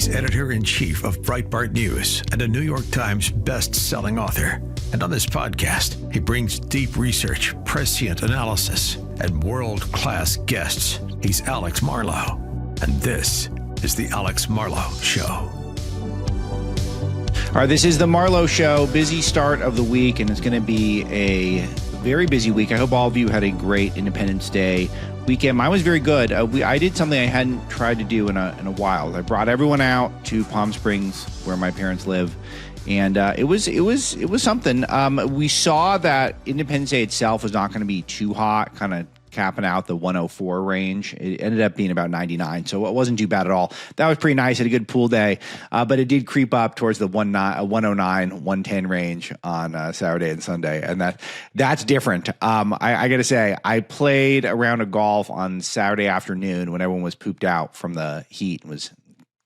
He's editor-in-chief of Breitbart News and a New York Times best-selling author. And on this podcast, he brings deep research, prescient analysis, and world-class guests. He's Alex Marlow, and this is the Alex Marlow Show. All right, this is the Marlow Show. Busy start of the week, and it's going to be a very busy week. I hope all of you had a great Independence Day weekend. Mine was very good. I did something I hadn't tried to do in a while. I brought everyone out to Palm Springs, where my parents live, and it was something. We saw that Independence Day itself was not going to be too hot, kind of capping out the 104 range. It ended up being about 99, so it wasn't too bad at all. That was pretty nice. Had a good pool day, but it did creep up towards the 109, 110 range on Saturday and Sunday, and that's different. I got to say, I played a round of golf on Saturday afternoon when everyone was pooped out from the heat and was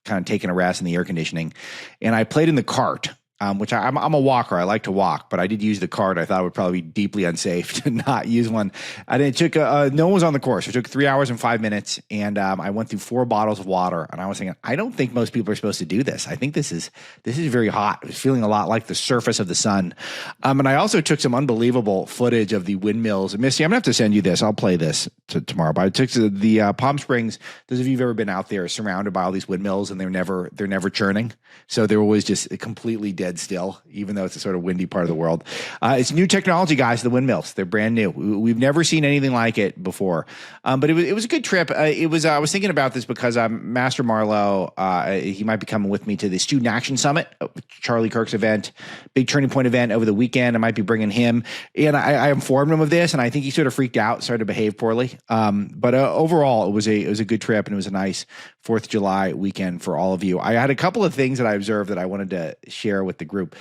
kind of taking a rest in the air conditioning, and I played in the cart. Which I'm a walker. I like to walk, but I did use the cart. I thought it would probably be deeply unsafe to not use one. And it took, no one was on the course. It took 3 hours and 5 minutes. And I went through 4 bottles of water. And I was thinking, I don't think most people are supposed to do this. I think this is very hot. It was feeling a lot like the surface of the sun. And I also took some unbelievable footage of the windmills. Missy, I'm going to have to send you this. I'll play this tomorrow. But I took the Palm Springs. Those of you who've ever been out there, surrounded by all these windmills, and they're never churning. So they're always just completely dead still, even though it's a sort of windy part of the world. It's new technology, guys, the windmills. They're brand new. We've never seen anything like it before. But it was a good trip. I was thinking about this because Master Marlow, he might be coming with me to the Student Action Summit, Charlie Kirk's event, big turning point event over the weekend. I might be bringing him. And I informed him of this, and I think he sort of freaked out, started to behave poorly. But overall, it was a good trip, and it was a nice 4th of July weekend for all of you. I had a couple of things that I observed that I wanted to share with the group.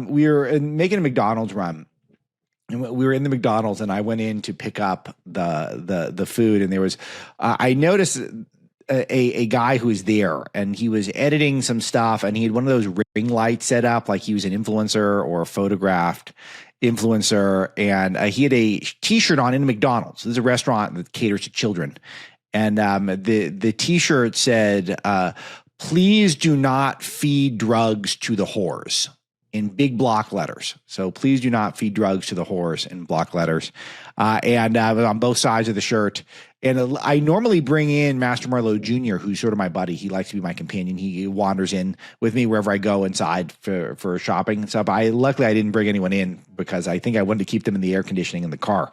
We were making a McDonald's run, and we were in the McDonald's, and I went in to pick up the food, and there was I noticed a guy who was there, and he was editing some stuff, and he had one of those ring lights set up like he was an influencer or a photographed influencer, and he had a T-shirt on in McDonald's. This is a restaurant that caters to children, and the T-shirt said, "Please do not feed drugs to the whores," in big block letters. So please do not feed drugs to the whores in block letters. And on both sides of the shirt. And I normally bring in Master Marlow Jr., who's sort of my buddy. He likes to be my companion. He wanders in with me wherever I go inside for shopping and stuff. Luckily I didn't bring anyone in because I think I wanted to keep them in the air conditioning in the car.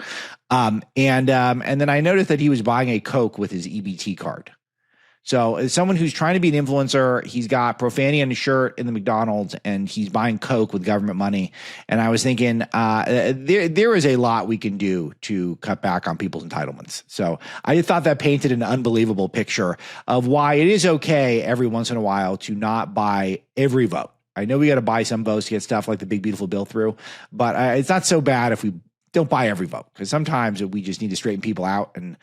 And then I noticed that he was buying a Coke with his EBT card. So as someone who's trying to be an influencer, he's got profanity on his shirt in the McDonald's, and he's buying Coke with government money. And I was thinking, there is a lot we can do to cut back on people's entitlements. So I thought that painted an unbelievable picture of why it is okay every once in a while to not buy every vote. I know we got to buy some votes to get stuff like the big, beautiful bill through, but it's not so bad if we don't buy every vote, because sometimes we just need to straighten people out and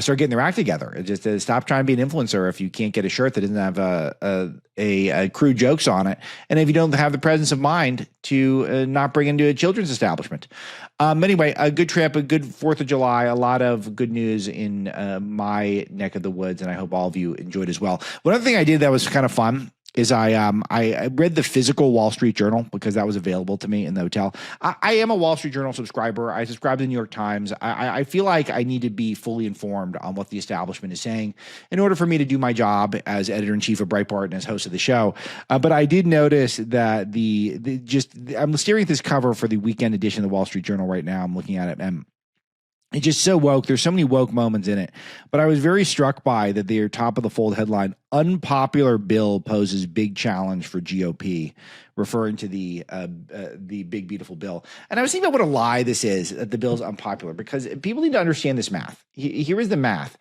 start getting their act together. Just stop trying to be an influencer if you can't get a shirt that doesn't have a crude jokes on it, and if you don't have the presence of mind to not bring into a children's establishment. Anyway, a good trip, a good 4th of July, a lot of good news in my neck of the woods, and I hope all of you enjoyed as well. One other thing I did that was kind of fun is I read the physical Wall Street Journal because that was available to me in the hotel. I am a Wall Street Journal subscriber. I subscribe to the New York Times. I feel like I need to be fully informed on what the establishment is saying in order for me to do my job as editor-in-chief of Breitbart and as host of the show. But I did notice that I'm staring at this cover for the weekend edition of the Wall Street Journal right now. I'm looking at it, and it's just so woke. There's so many woke moments in it. But I was very struck by that their top of the fold headline, "Unpopular Bill Poses Big Challenge for GOP," referring to the big, beautiful bill. And I was thinking about what a lie this is, that the bill's unpopular, because people need to understand this math. Here is the math.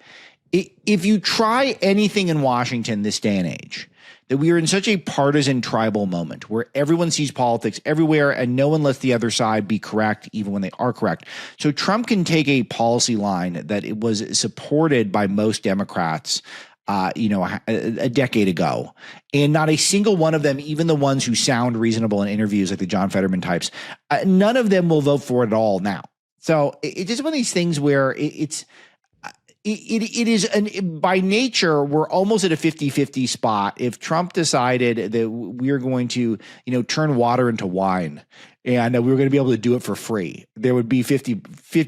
If you try anything in Washington this day and age, that we are in such a partisan tribal moment where everyone sees politics everywhere and no one lets the other side be correct, even when they are correct. So Trump can take a policy line that it was supported by most Democrats, a decade ago, and not a single one of them, even the ones who sound reasonable in interviews like the John Fetterman types, none of them will vote for it at all now. So it's just one of these things where it's it is by nature, we're almost at a 50-50 spot. If Trump decided that we are going to, turn water into wine and we were going to be able to do it for free, there would be 50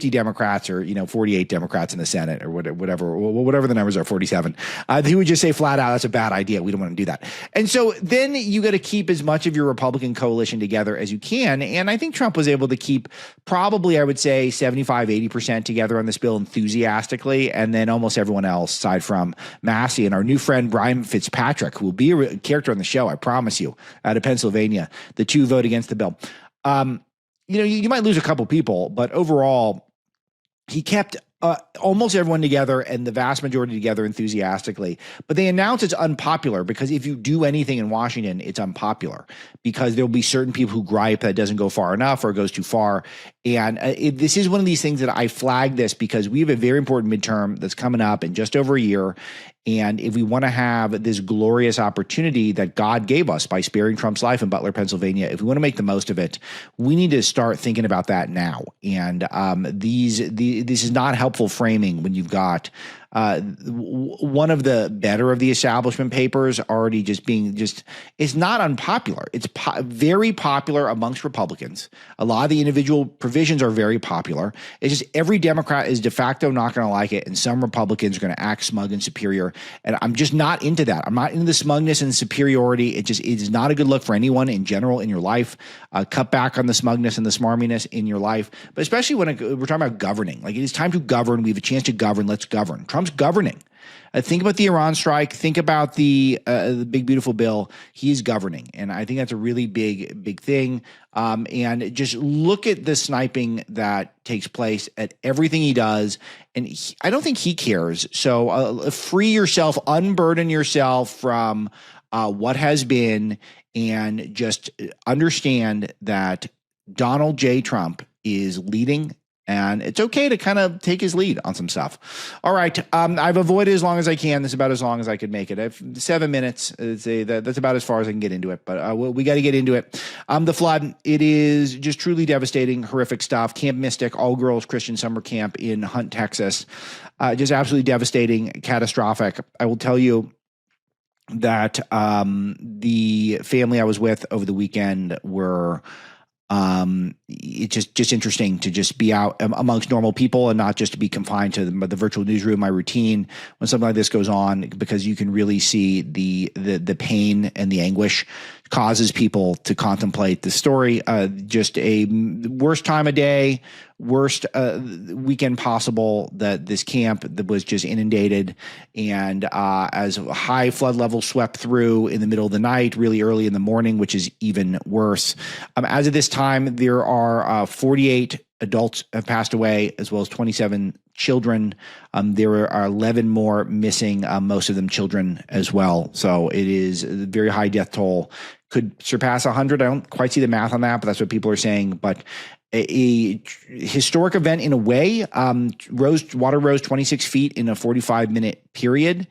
Democrats or, 48 Democrats in the Senate or whatever the numbers are, 47. He would just say flat out, that's a bad idea. We don't want to do that. And so then you got to keep as much of your Republican coalition together as you can. And I think Trump was able to keep probably, I would say, 75-80% together on this bill enthusiastically. And then almost everyone else, aside from Massey and our new friend Brian Fitzpatrick, who will be a character on the show, I promise you, out of Pennsylvania, the two vote against the bill. You might lose a couple people, but overall, he kept almost everyone together and the vast majority together enthusiastically. But they announce it's unpopular because if you do anything in Washington, it's unpopular because there'll be certain people who gripe that it doesn't go far enough or goes too far. And this is one of these things that I flagged this because we have a very important midterm that's coming up in just over a year. And if we want to have this glorious opportunity that God gave us by sparing Trump's life in Butler, Pennsylvania, if we want to make the most of it, we need to start thinking about that now. And this is not helpful framing when you've got one of the better of the establishment papers already it's not unpopular. It's very popular amongst Republicans. A lot of the individual provisions are very popular. It's just every Democrat is de facto not going to like it, and some Republicans are going to act smug and superior. And I'm just not into that. I'm not into the smugness and superiority. It is not a good look for anyone in general in your life. Cut back on the smugness and the smarminess in your life, but especially when we're talking about governing. Like, it is time to govern. We have a chance to govern. Let's govern. Trump's governing. Think about the Iran strike. Think about the big, beautiful bill. He is governing. And I think that's a really big thing. And just look at the sniping that takes place at everything he does. And I don't think he cares. So free yourself, unburden yourself from what has been, and just understand that Donald J. Trump is leading. And it's okay to kind of take his lead on some stuff. All right. I've avoided as long as I can. This is about as long as I could make it. I have 7 minutes. That's about as far as I can get into it. But we got to get into it. The flood, it is just truly devastating, horrific stuff. Camp Mystic, all-girls Christian summer camp in Hunt, Texas. Just absolutely devastating, catastrophic. I will tell you that the family I was with over the weekend were... it's just interesting to just be out amongst normal people and not just to be confined to the virtual newsroom, my routine when something like this goes on, because you can really see the pain and the anguish causes people to contemplate the story. Just a worst time of day, worst weekend possible, that this camp that was just inundated, and as high flood levels swept through in the middle of the night, really early in the morning, which is even worse. As of this time, there are 48 adults have passed away, as well as 27 children. There are 11 more missing, most of them children as well. So it is a very high death toll. Could surpass 100. I don't quite see the math on that, but that's what people are saying. But a historic event in a way. Water rose 26 feet in a 45-minute period.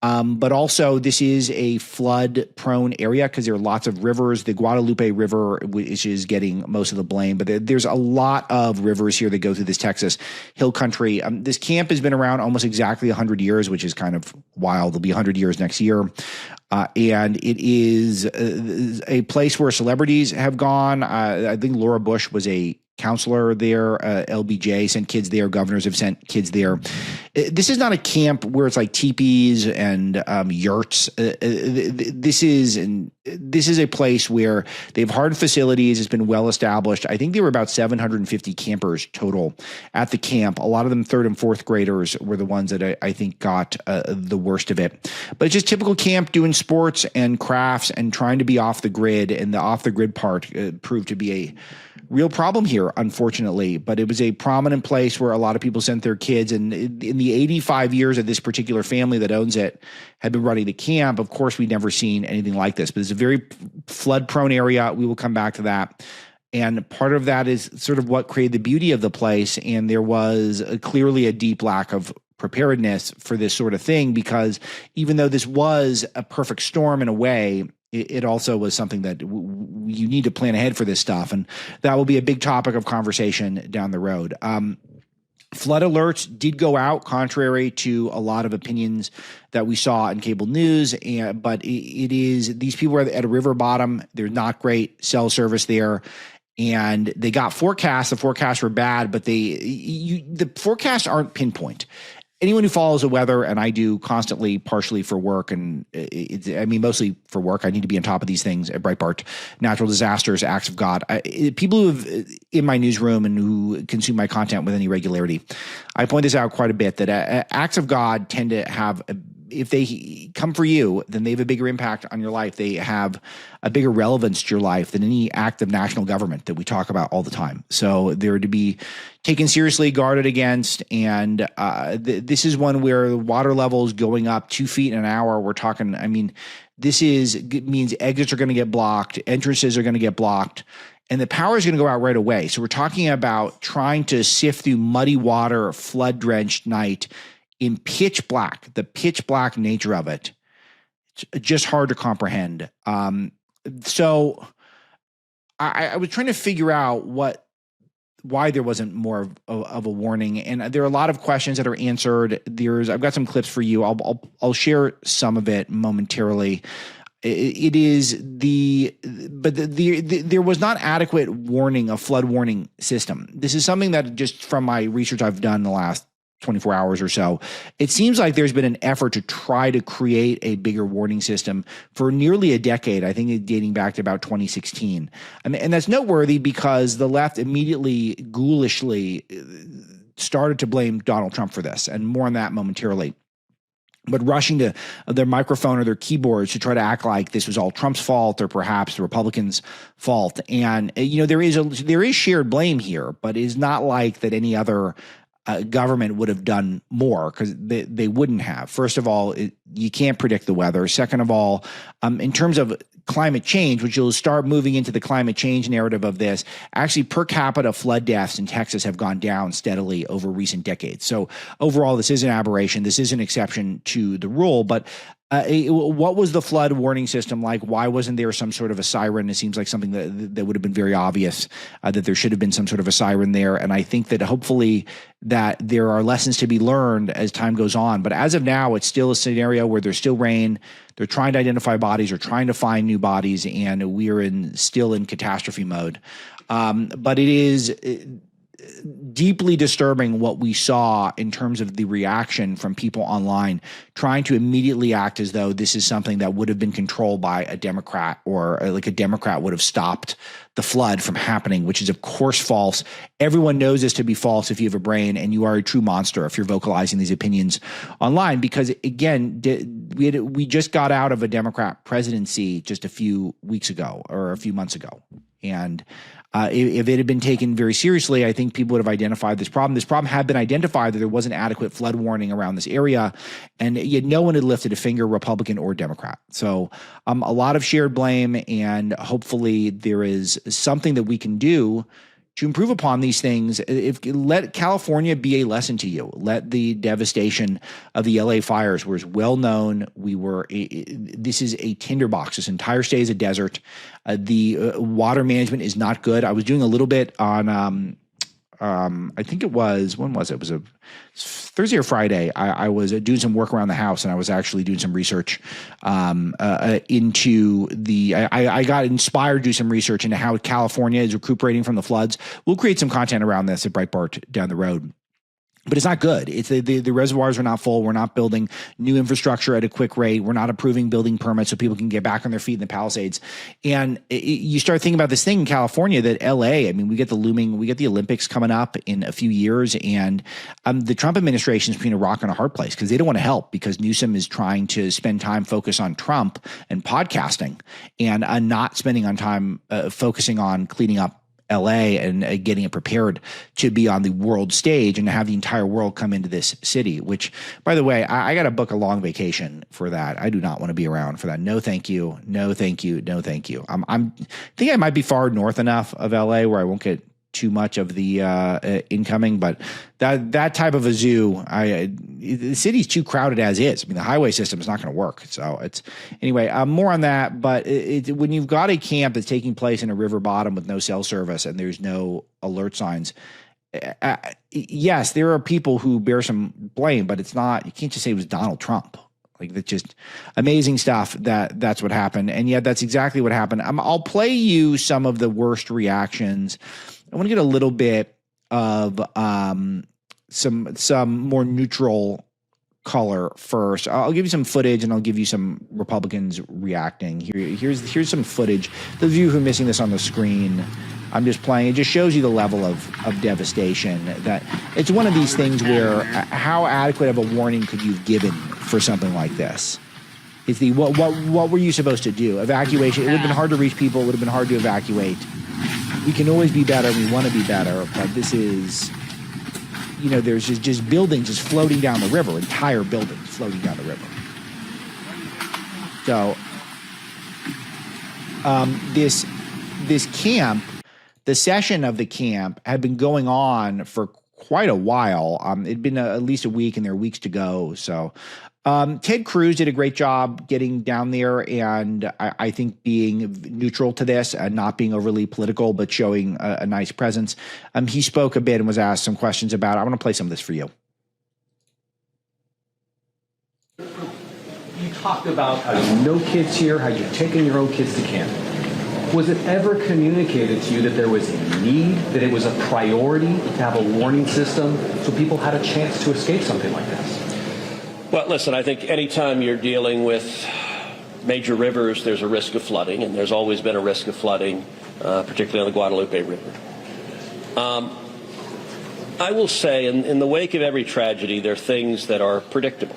But also this is a flood-prone area because there are lots of rivers. The Guadalupe River, which is getting most of the blame, but there's a lot of rivers here that go through this Texas hill country. This camp has been around almost exactly 100 years, which is kind of wild. It'll be 100 years next year. And it is a place where celebrities have gone. I think Laura Bush was a counselor there. LBJ sent kids there. Governors have sent kids there. This is not a camp where it's like teepees and yurts. This is a place where they have hard facilities. It's been well established. I think there were about 750 campers total at the camp. A lot of them third and fourth graders were the ones that I think got the worst of it. But it's just typical camp, doing sports and crafts and trying to be off the grid. And the off the grid part proved to be a real problem here, unfortunately. But it was a prominent place where a lot of people sent their kids. And in the 85 years that this particular family that owns it had been running the camp, of course, we'd never seen anything like this. But it's a very flood-prone area. We will come back to that. And part of that is sort of what created the beauty of the place. And there was clearly a deep lack of preparedness for this sort of thing, because even though this was a perfect storm in a way, it also was something that you need to plan ahead for this stuff. And that will be a big topic of conversation down the road. Flood alerts did go out, contrary to a lot of opinions that we saw in cable news. But it is, these people are at a river bottom. There's not great cell service there. And they got forecasts. The forecasts were bad, but the forecasts aren't pinpoint. Anyone who follows the weather, and I do constantly, partially for work, and mostly for work. I need to be on top of these things at Breitbart, natural disasters, acts of God. People who have in my newsroom and who consume my content with any regularity, I point this out quite a bit, that acts of God tend to have, if they come for you, then they have a bigger impact on your life. They have a bigger relevance to your life than any act of national government that we talk about all the time. So they're to be taken seriously, guarded against. And this is one where the water level is going up 2 feet in an hour. We're talking, this means exits are going to get blocked, entrances are going to get blocked, and the power is going to go out right away. So we're talking about trying to sift through muddy water, flood-drenched night, in pitch black, the pitch black nature of it, it's just hard to comprehend. So I was trying to figure out why there wasn't more of a warning, and there are a lot of questions that are answered. I've got some clips for you. I'll share some of it momentarily. There was not adequate warning, a flood warning system. This is something that just from my research I've done in the last 24 hours or so, it seems like there's been an effort to try to create a bigger warning system for nearly a decade. I think it's dating back to about 2016. And that's noteworthy because the left immediately ghoulishly started to blame Donald Trump for this, and more on that momentarily. But rushing to their microphone or their keyboards to try to act like this was all Trump's fault or perhaps the Republicans' fault. And, there is shared blame here, but it is not like that any other government would have done more, because they wouldn't have. First of all, you can't predict the weather. Second of all, in terms of climate change, which you'll start moving into the climate change narrative of this, actually per capita flood deaths in Texas have gone down steadily over recent decades. So overall, this is an aberration. This is an exception to the rule. But what was the flood warning system like? Why wasn't there some sort of a siren? It seems like something that would have been very obvious, that there should have been some sort of a siren there. And I think that hopefully that there are lessons to be learned as time goes on. But as of now, it's still a scenario where there's still rain. They're trying to identify bodies or trying to find new bodies, and we're still in catastrophe mode. But it is deeply disturbing what we saw in terms of the reaction from people online, trying to immediately act as though this is something that would have been controlled by a Democrat, or like a Democrat would have stopped the flood from happening, which is of course false. Everyone knows this to be false if you have a brain, and you are a true monster if you're vocalizing these opinions online, because again, we just got out of a Democrat presidency just a few weeks ago or a few months ago. And if it had been taken very seriously, I think people would have identified this problem. This problem had been identified, that there wasn't adequate flood warning around this area, and yet no one had lifted a finger, Republican or Democrat. So a lot of shared blame, and hopefully there is something that we can do to improve upon these things. Let California be a lesson to you. Let the devastation of the LA fires was well known. This is a tinderbox. This entire state is a desert. The water management is not good. I was doing a little bit on, I think it was, when was it? It was a Thursday or Friday. I was doing some work around the house, and I was actually doing some research into I got inspired to do some research into how California is recuperating from the floods. We'll create some content around this at Breitbart down the road. But it's not good. It's the reservoirs are not full. We're not building new infrastructure at a quick rate. We're not approving building permits so people can get back on their feet in the Palisades. And you start thinking about this thing in California that LA, we get the Olympics coming up in a few years, and the Trump administration is between a rock and a hard place, because they don't want to help, because Newsom is trying to spend time focused on Trump and podcasting, and not spending on time focusing on cleaning up LA and getting it prepared to be on the world stage and to have the entire world come into this city, which, by the way, I got to book a long vacation for that. I do not want to be around for that. No, thank you. No, thank you. No, thank you. I think I might be far north enough of LA where I won't get too much of the incoming, but that type of a zoo, the city's too crowded as is. The highway system is not going to work. So anyway, more on that. But when you've got a camp that's taking place in a river bottom with no cell service and there's no alert signs, yes, there are people who bear some blame, but it's not, you can't just say it was Donald Trump. Like, that's just amazing stuff that's what happened. And yet that's exactly what happened. I'll play you some of the worst reactions. I want to get a little bit of some more neutral color first. I'll give you some footage and I'll give you some Republicans reacting. Here's some footage. Those of you who are missing this on the screen, I'm just playing. It just shows you the level of devastation. That it's one of these things where how adequate of a warning could you have given for something like this? It's the what were you supposed to do? Evacuation. It would have been hard to reach people. It would have been hard to evacuate. We can always be better. We want to be better, but this is, there's just buildings just floating down the river, entire buildings floating down the river. So this camp. The session of the camp had been going on for quite a while. It'd been at least a week, and there are weeks to go. So Ted Cruz did a great job getting down there, and I think being neutral to this and not being overly political, but showing a nice presence. He spoke a bit and was asked some questions about it. I want to play some of this for you. You talked about how you know kids here, how you've taken your own kids to camp. Was it ever communicated to you that there was a need, that it was a priority to have a warning system so people had a chance to escape something like this? Well, listen, I think anytime you're dealing with major rivers, there's a risk of flooding, and there's always been a risk of flooding, particularly on the Guadalupe River. I will say, in the wake of every tragedy, there are things that are predictable.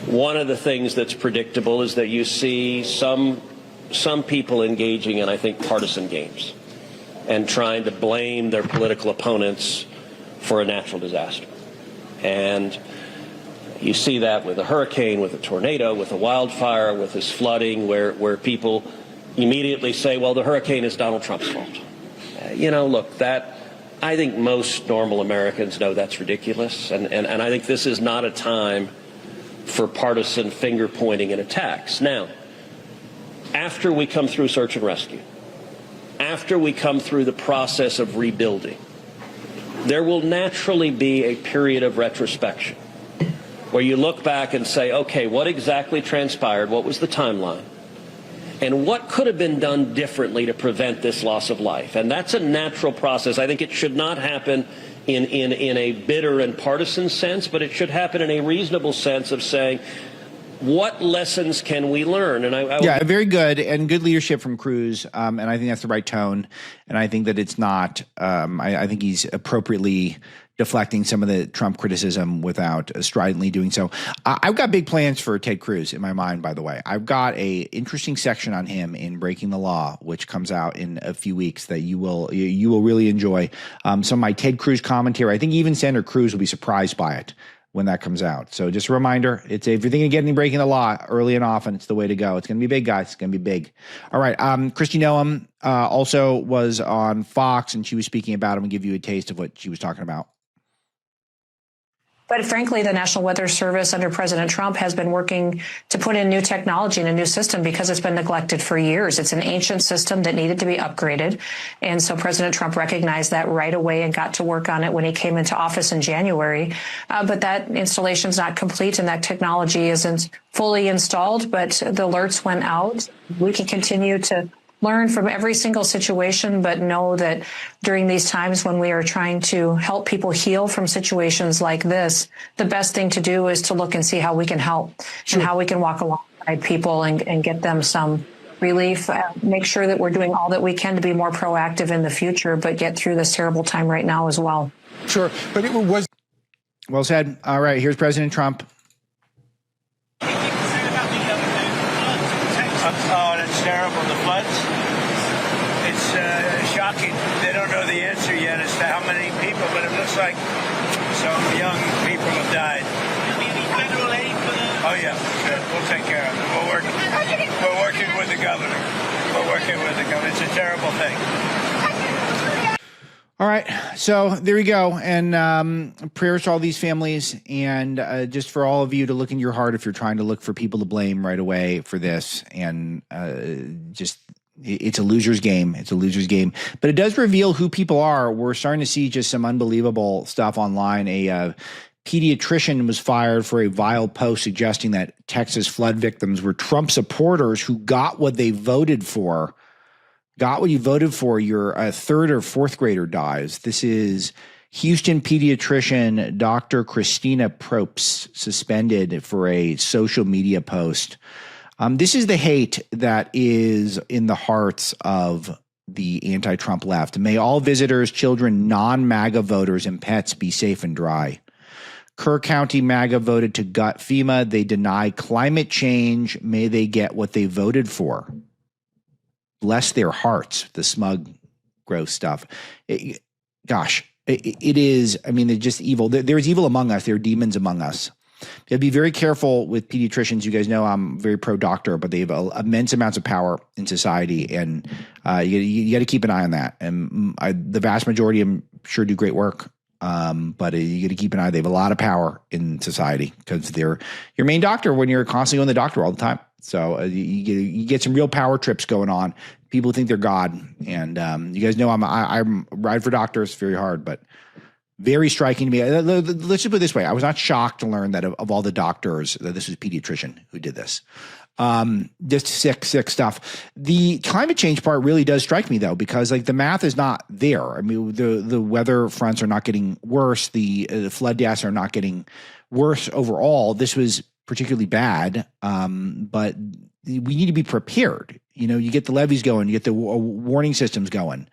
One of the things that's predictable is that you see some people engaging in, I think, partisan games and trying to blame their political opponents for a natural disaster. And you see that with a hurricane, with a tornado, with a wildfire, with this flooding, where people immediately say, well, the hurricane is Donald Trump's fault. Look, that, I think most normal Americans know that's ridiculous. And I think this is not a time for partisan finger pointing and attacks. Now, after we come through search and rescue, after we come through the process of rebuilding, there will naturally be a period of retrospection where you look back and say, okay, what exactly transpired? What was the timeline? And what could have been done differently to prevent this loss of life? And that's a natural process. I think it should not happen in a bitter and partisan sense, but it should happen in a reasonable sense of saying, what lessons can we learn? And yeah, very good, and good leadership from Cruz. And I think that's the right tone. And I think that it's not, I think he's appropriately deflecting some of the Trump criticism without stridently doing so. I've got big plans for Ted Cruz in my mind, by the way. I've got a interesting section on him in Breaking the Law, which comes out in a few weeks that you will really enjoy. Some of my Ted Cruz commentary. I think even Senator Cruz will be surprised by it when that comes out. So just a reminder, if you're thinking of getting Breaking the Law early and often, it's the way to go. It's going to be big, guys. It's going to be big. All right. Kristi Noem also was on Fox, and she was speaking about him and give you a taste of what she was talking about. But frankly, the National Weather Service under President Trump has been working to put in new technology and a new system because it's been neglected for years. It's an ancient system that needed to be upgraded. And so President Trump recognized that right away and got to work on it when he came into office in January. But that installation is not complete and that technology isn't fully installed, but the alerts went out. We can continue to learn from every single situation, but know that during these times when we are trying to help people heal from situations like this, the best thing to do is to look and see how we can help and how we can walk alongside people and get them some relief. Make sure that we're doing all that we can to be more proactive in the future, but get through this terrible time right now as well. Sure, but it was well said. All right, here's President Trump. Oh, that's terrible. The floods. It's shocking. They don't know the answer yet as to how many people, but it looks like some young people have died. Any federal aid for that? Oh yeah, sure. We'll take care of it. We're working with the governor. It's a terrible thing. All right, so there you go, and prayers to all these families, and just for all of you to look in your heart if you're trying to look for people to blame right away for this, and just It's a loser's game. It's a loser's game, but it does reveal who people are. We're starting to see just some unbelievable stuff online. A pediatrician was fired for a vile post suggesting that Texas flood victims were Trump supporters who got what they voted for. Got what you voted for. Your third or fourth grader dies. This is Houston pediatrician Dr. Christina Propes suspended for a social media post. This is the hate that is in the hearts of the anti-Trump left. May all visitors, children, non-MAGA voters, and pets be safe and dry. Kerr County MAGA voted to gut FEMA. They deny climate change. May they get what they voted for. Bless their hearts, the smug, gross stuff. It is, I mean, they're just evil. There's evil among us. There are demons among us. You have to be very careful with pediatricians. You guys know I'm very pro-doctor, but they have immense amounts of power in society, and you got to keep an eye on that. And the vast majority of them sure do great work, but you got to keep an eye. They have a lot of power in society because they're your main doctor when you're constantly on the doctor all the time. So you get some real power trips going on. People think they're God, and you guys know I'm ride for doctors very hard, but very striking to me. Let's just put it this way. I was not shocked to learn that of all the doctors, that this was a pediatrician who did this. Just sick stuff. The climate change part really does strike me, though, because like the math is not there. I mean, the weather fronts are not getting worse. The flood deaths are not getting worse overall. This was particularly bad, but we need to be prepared. You know, you get the levees going, you get the warning systems going.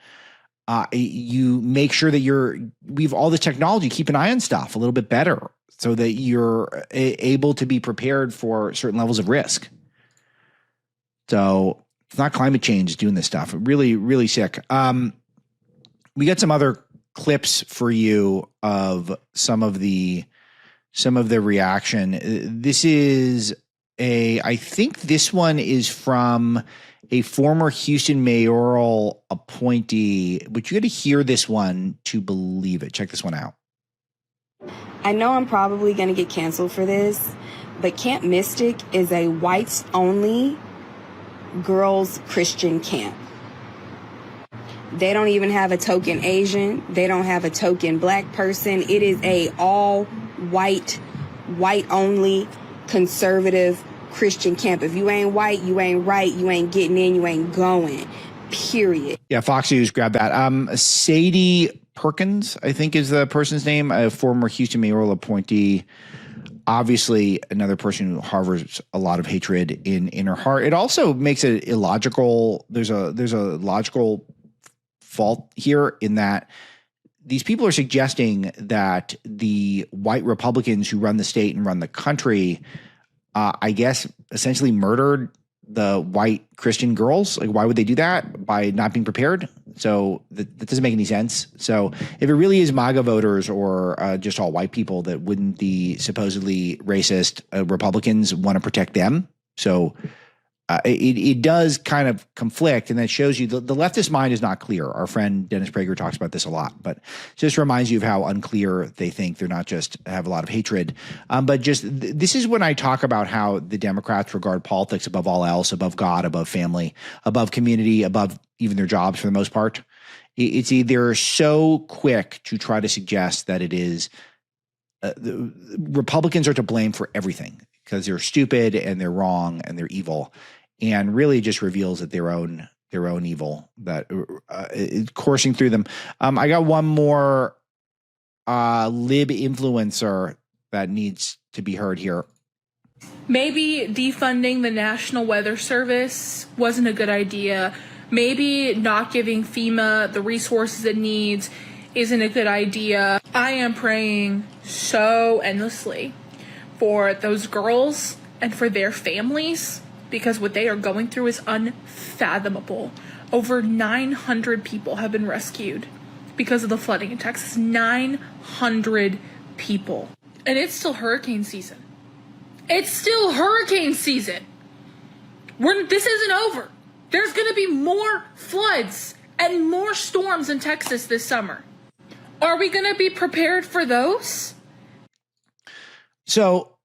You make sure that we have all the technology, keep an eye on stuff a little bit better so that you're able to be prepared for certain levels of risk. So it's not climate change doing this stuff. Really, really sick. We got some other clips for you of some of the reaction. This is I think this one is from a former Houston mayoral appointee, but you got to hear this one to believe it. Check this one out. I know I'm probably going to get canceled for this, but Camp Mystic is a whites-only girls' Christian camp. They don't even have a token Asian. They don't have a token black person. It is a all-white, white-only, conservative Christian camp. If you ain't white, you ain't right, you ain't getting in, you ain't going, period. Yeah, Fox News grabbed that. Sadie Perkins, I think is the person's name, a former Houston mayoral appointee. Obviously, another person who harbors a lot of hatred in her heart. It also makes it illogical. There's a logical fault here in that these people are suggesting that the white Republicans who run the state and run the country I guess, essentially murdered the white Christian girls. Like, why would they do that? By not being prepared? So that doesn't make any sense. So if it really is MAGA voters or just all white people, that wouldn't the supposedly racist Republicans want to protect them? So it does kind of conflict, and that shows you the leftist mind is not clear. Our friend Dennis Prager talks about this a lot, but just reminds you of how unclear they think. They're not just have a lot of hatred, but just this is when I talk about how the Democrats regard politics above all else, above God, above family, above community, above even their jobs for the most part. It's either so quick to try to suggest that it is the Republicans are to blame for everything because they're stupid and they're wrong and they're evil. And really just reveals that their own evil that is coursing through them. I got one more lib influencer that needs to be heard here. Maybe defunding the National Weather Service wasn't a good idea. Maybe not giving FEMA the resources it needs isn't a good idea. I am praying so endlessly for those girls and for their families, because what they are going through is unfathomable. Over 900 people have been rescued because of the flooding in Texas. 900 people. And it's still hurricane season. It's still hurricane season. This isn't over. There's going to be more floods and more storms in Texas this summer. Are we going to be prepared for those? So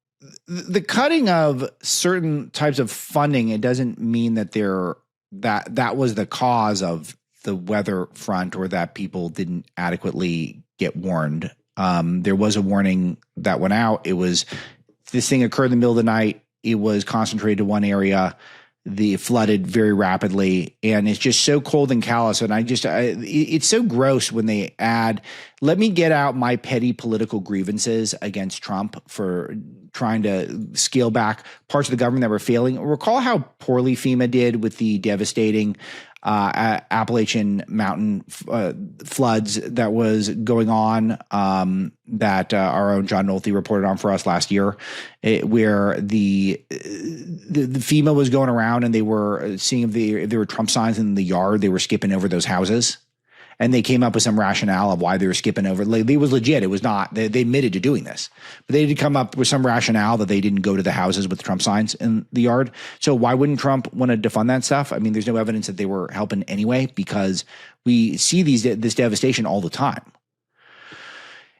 the cutting of certain types of funding, it doesn't mean that they're that was the cause of the weather front, or that people didn't adequately get warned. There was a warning that went out. This thing occurred in the middle of the night. It was concentrated to one area. It flooded very rapidly, and it's just so cold and callous. And it's so gross when they add, let me get out my petty political grievances against Trump for trying to scale back parts of the government that were failing. Recall how poorly FEMA did with the devastating Appalachian Mountain floods that was going on, that our own John Nolte reported on for us last year, where the FEMA was going around and they were seeing if there were Trump signs in the yard, they were skipping over those houses. And they came up with some rationale of why they were skipping over. It was legit. It was not. They admitted to doing this. But they did come up with some rationale that they didn't go to the houses with Trump signs in the yard. So why wouldn't Trump want to defund that stuff? I mean, there's no evidence that they were helping anyway, because we see this devastation all the time.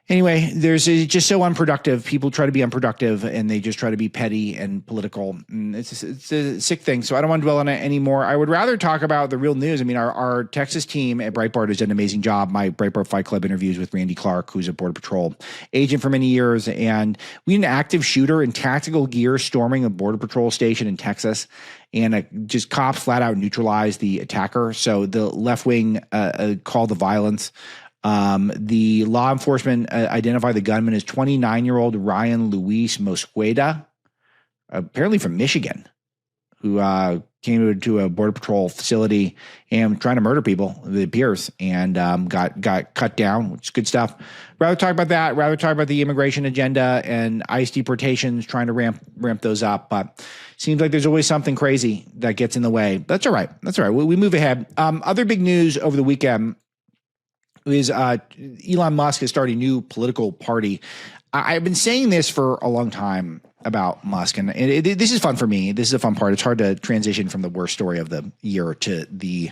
Anyway, it's just so unproductive. People try to be unproductive, and they just try to be petty and political. And it's a sick thing. So I don't want to dwell on it anymore. I would rather talk about the real news. I mean, our Texas team at Breitbart has done an amazing job. My Breitbart Fight Club interviews with Randy Clark, who's a Border Patrol agent for many years. And we had an active shooter in tactical gear storming a Border Patrol station in Texas. And just cops flat out neutralized the attacker. So the left wing called the violence. The law enforcement identified the gunman as 29-year-old Ryan Luis Mosqueda, apparently from Michigan, who came to a Border Patrol facility and trying to murder people, it appears, and got cut down, which is good stuff. Rather talk about that. Rather talk about the immigration agenda and ICE deportations, trying to ramp those up. But seems like there's always something crazy that gets in the way. That's all right. That's all right. We move ahead. Other big news over the weekend is Elon Musk has started a new political party. I've been saying this for a long time about Musk, and this is fun for me. This is a fun part. It's hard to transition from the worst story of the year to the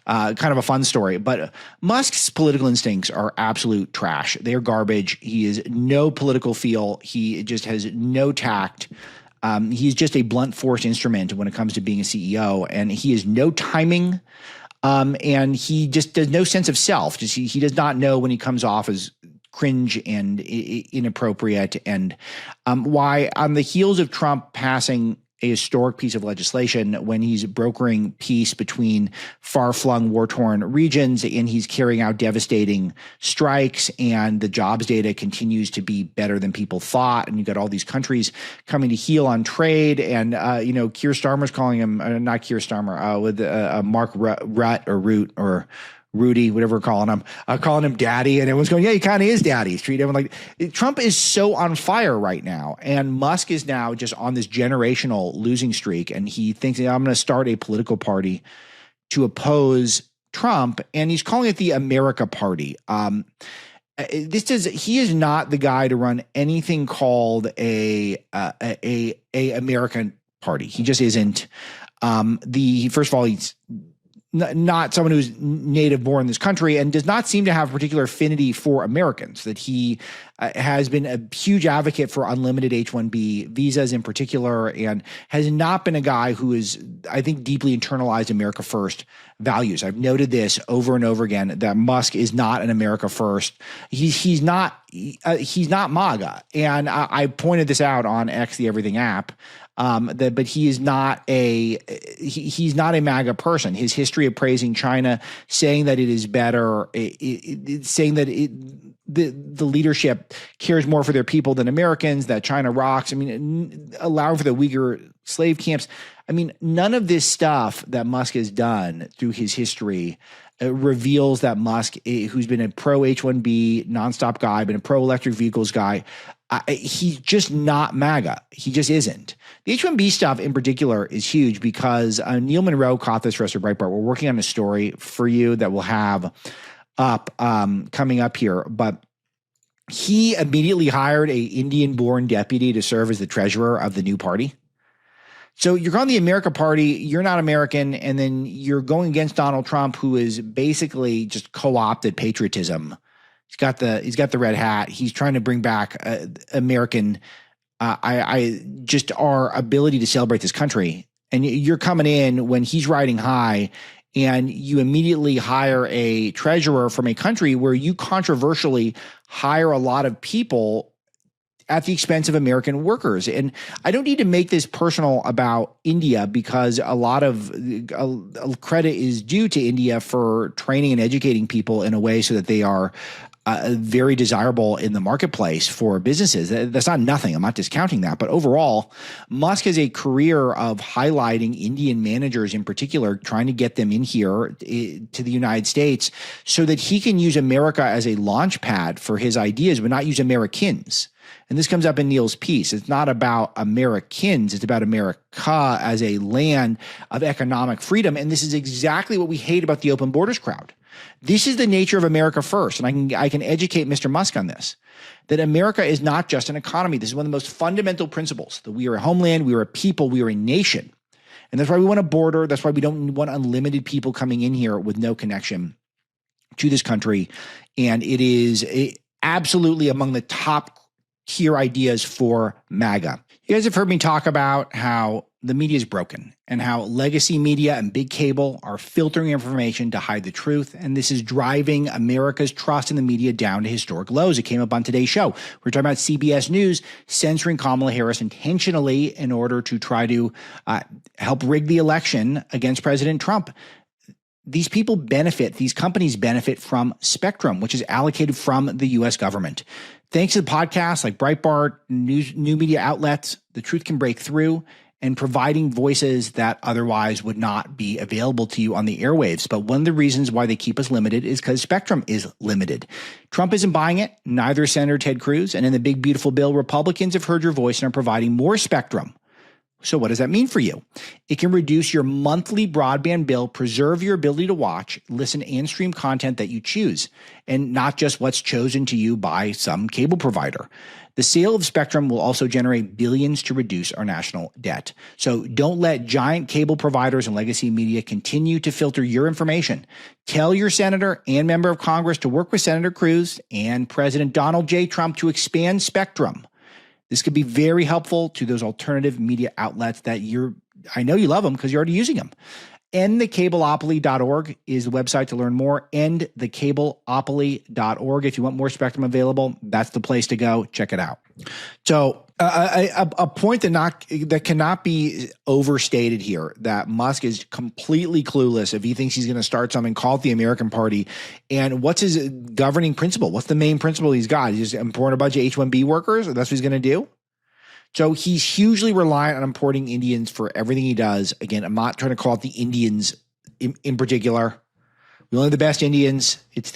kind of a fun story. But Musk's political instincts are absolute trash. They are garbage. He has no political feel. He just has no tact. He's just a blunt force instrument when it comes to being a CEO, and he has no timing. And he just does no sense of self. He does not know when he comes off as cringe and inappropriate. And why, on the heels of Trump passing a historic piece of legislation, when he's brokering peace between far-flung, war-torn regions, and he's carrying out devastating strikes, and the jobs data continues to be better than people thought, and you've got all these countries coming to heel on trade, and Keir Starmer's calling him, not Keir Starmer, with Mark Root or Rudy, whatever we're calling him daddy, and everyone's going, yeah, he kind of is daddy. He's treating everyone like Trump is so on fire right now, and Musk is now just on this generational losing streak, and he thinks, I'm going to start a political party to oppose Trump, and he's calling it the America Party. He is not the guy to run anything called a American party. He just isn't. First of all, he's not someone who's native born in this country, and does not seem to have a particular affinity for Americans. That he has been a huge advocate for unlimited H-1B visas in particular, and has not been a guy who is, I think, deeply internalized America First values. I've noted this over and over again, that Musk is not an America First. He's not MAGA, and I pointed this out on X, the Everything app. But he's not a MAGA person. His history of praising China, saying that it is better, saying that the leadership cares more for their people than Americans, that China rocks. I mean, allowing for the Uyghur slave camps. I mean, none of this stuff that Musk has done through his history reveals that Musk, who's been a pro H-1B nonstop guy, been a pro electric vehicles guy, he's just not MAGA. He just isn't. The H-1B stuff in particular is huge because Neil Monroe caught this for us at Breitbart. We're working on a story for you that we'll have up coming up here. But he immediately hired a Indian-born deputy to serve as the treasurer of the new party. So you're on the America Party, you're not American, and then you're going against Donald Trump, who is basically just co-opted patriotism. He's got the red hat. He's trying to bring back American, our ability to celebrate this country. and you're coming in when he's riding high, and you immediately hire a treasurer from a country where you controversially hire a lot of people at the expense of American workers. And I don't need to make this personal about India, because a lot of credit is due to India for training and educating people in a way so that they are very desirable in the marketplace for businesses. That's not nothing. I'm not discounting that. But overall, Musk has a career of highlighting Indian managers in particular, trying to get them in here to the United States so that he can use America as a launch pad for his ideas, but not use Americans. And this comes up in Neil's piece. It's not about Americans. It's about America as a land of economic freedom. And this is exactly what we hate about the open borders crowd. This is the nature of America first. And I can educate Mr. Musk on this, that America is not just an economy. This is one of the most fundamental principles, that we are a homeland, we are a people, we are a nation. And that's why we want a border. That's why we don't want unlimited people coming in here with no connection to this country. And it is absolutely among the top tier ideas for MAGA. You guys have heard me talk about how the media is broken and how legacy media and big cable are filtering information to hide the truth. And this is driving America's trust in the media down to historic lows. It came up on today's show. We're talking about CBS News censoring Kamala Harris intentionally in order to try to help rig the election against President Trump. These people benefit, these companies benefit from spectrum, which is allocated from the U.S. government. Thanks to the podcasts like Breitbart, new media outlets, the truth can break through and providing voices that otherwise would not be available to you on the airwaves. But one of the reasons why they keep us limited is because spectrum is limited. Trump isn't buying it, neither is Senator Ted Cruz. And in the big, beautiful bill, Republicans have heard your voice and are providing more spectrum. So what does that mean for you? It can reduce your monthly broadband bill, preserve your ability to watch, listen, and stream content that you choose, and not just what's chosen to you by some cable provider. The sale of spectrum will also generate billions to reduce our national debt. So don't let giant cable providers and legacy media continue to filter your information. Tell your senator and member of Congress to work with Senator Cruz and President Donald J. Trump to expand spectrum. This could be very helpful to those alternative media outlets that I know you love them because you're already using them. EndTheCableopoly.org is the website to learn more. EndTheCableopoly.org. If you want more spectrum available, that's the place to go. Check it out. So a point that cannot be overstated here, that Musk is completely clueless if he thinks he's going to start something called the American Party. And what's his governing principle? What's the main principle he's got? He's just importing a bunch of H-1B workers? That's what he's going to do? So he's hugely reliant on importing Indians for everything he does. Again, I'm not trying to call it the Indians in particular. We only have the best Indians. I have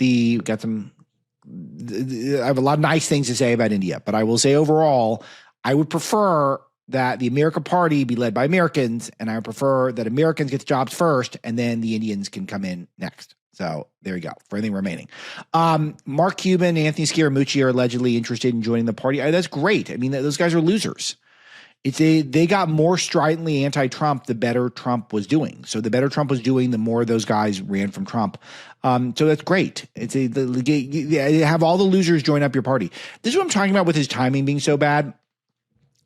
a lot of nice things to say about India, but I will say overall, I would prefer that the American Party be led by Americans, and I would prefer that Americans get the jobs first, and then the Indians can come in next. So there you go, for anything remaining. Mark Cuban and Anthony Scaramucci are allegedly interested in joining the party. That's great. I mean, those guys are losers. They got more stridently anti-Trump the better Trump was doing. So the better Trump was doing, the more those guys ran from Trump. So that's great. Have all the losers join up your party. This is what I'm talking about with his timing being so bad.